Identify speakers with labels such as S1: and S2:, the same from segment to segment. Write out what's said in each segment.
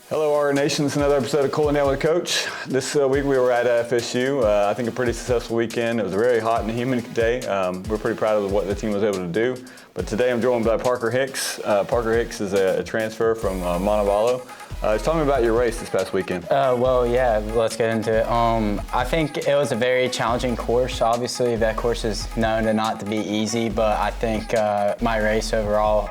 S1: Hello, Argo Nation. It's another episode of Cooling Down with Coach. This week we were at FSU. I think a pretty successful weekend. It was a very hot and humid day. We're pretty proud of what the team was able to do. But today I'm joined by Parker Hicks. Parker Hicks is a transfer from Montevallo. Tell me about your race this past weekend.
S2: Let's get into it. I think it was a very challenging course. Obviously, that course is known to not to be easy, but I think my race overall,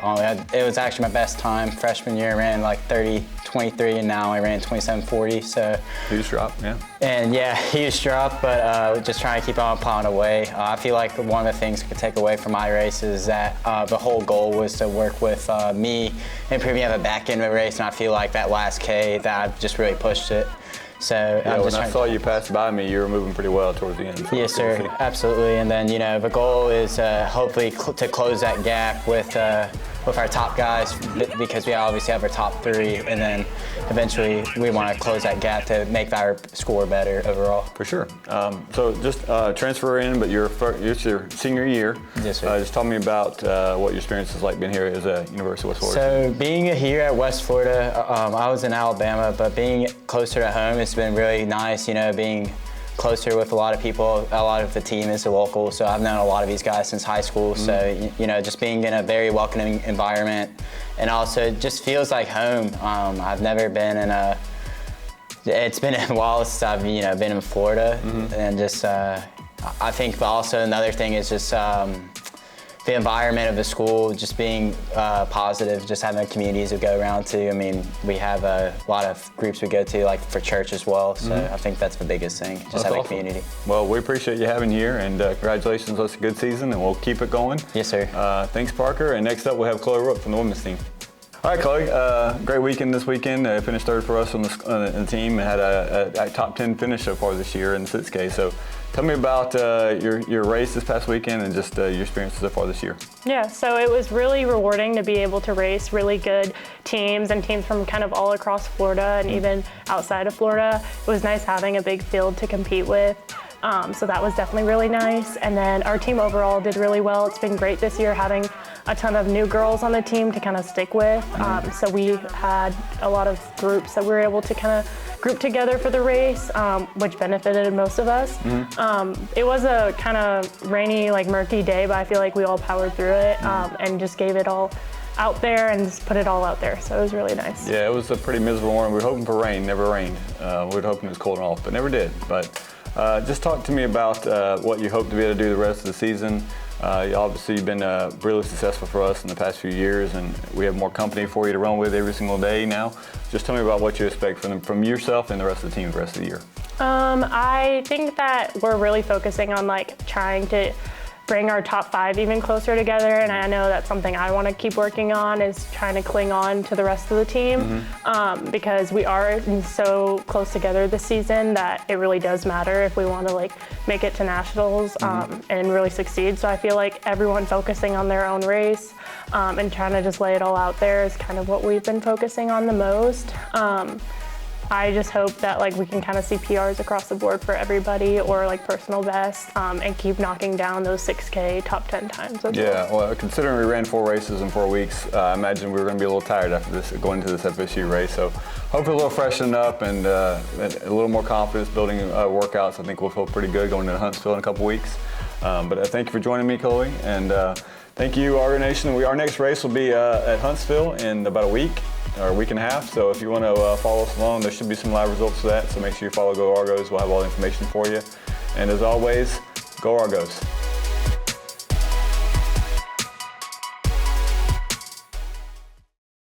S2: it was actually my best time. Freshman year, I ran like 30:23, and now I ran 27:40. So
S1: huge drop, yeah.
S2: And yeah, huge drop, but just trying to keep on plowing away. I feel like one of the things I could take away from my race is that the whole goal was to work with me, improving at the back end of the race, and I feel like that last K that I've just really pushed it. So
S1: yeah, when I saw you pass by me, you were moving pretty well towards the end. So
S2: yes, sir, absolutely. And then the goal is hopefully to close that gap with our top guys, because we obviously have our top three, and then eventually we want to close that gap to make our score better overall.
S1: For sure. So just transfer in, but it's your senior year.
S2: Yes, sir.
S1: Just tell me about what your experience is like being here as a University of West Florida.
S2: So being here at West Florida, I was in Alabama, but being closer to home, it's been really nice, being closer with a lot of people. A lot of the team is local, so I've known a lot of these guys since high school. So, just being in a very welcoming environment, and also just feels like home. I've never been it's been a while since I've, been in Florida, and just, I think also another thing is just, the environment of the school, just being positive, just having communities to go around to. I mean, we have a lot of groups we go to, like for church as well. So I think that's the biggest thing, just having a community.
S1: Well, we appreciate you having you here, and congratulations. That's a good season, and we'll keep it going.
S2: Yes, sir.
S1: Thanks, Parker. And next up, we'll have Chloe Rook from the women's team. All right, Chloe, great weekend this weekend. Finished third for us on the team, and had a top 10 finish so far this year in the 6K. So tell me about your race this past weekend and just your experiences so far this year.
S3: Yeah, so it was really rewarding to be able to race really good teams and teams from kind of all across Florida and even outside of Florida. It was nice having a big field to compete with. So that was definitely really nice. And then our team overall did really well. It's been great this year having a ton of new girls on the team to kind of stick with. So we had a lot of groups that we were able to kind of group together for the race, which benefited most of us. It was a kind of rainy, murky day, but I feel like we all powered through it and just gave it all out there and just put it all out there. So it was really nice.
S1: Yeah, it was a pretty miserable morning. We were hoping for rain, never rained. We were hoping it was cooling off, but never did. But just talk to me about what you hope to be able to do the rest of the season. Obviously, you've been really successful for us in the past few years, and we have more company for you to run with every single day now. Just tell me about what you expect from yourself and the rest of the team the rest of the year.
S3: I think that we're really focusing on trying to bring our top 5 even closer together, and I know that's something I want to keep working on, is trying to cling on to the rest of the team, because we are so close together this season that it really does matter if we want to make it to nationals and really succeed. So I feel like everyone focusing on their own race and trying to just lay it all out there is kind of what we've been focusing on the most. I just hope that we can kind of see PRs across the board for everybody, or personal best, and keep knocking down those 6K top 10 times.
S1: Well, considering we ran 4 races in 4 weeks, I imagine we were going to be a little tired after this, going into this FSU race. So hopefully a little freshen up and a little more confidence building workouts. I think we'll feel pretty good going into Huntsville in a couple weeks. But thank you for joining me, Chloe, and thank you, Argo Nation. Our next race will be at Huntsville in about a week or a week and a half. So if you want to follow us along, there should be some live results for that. So make sure you follow Go Argos. We'll have all the information for you. And as always, Go Argos.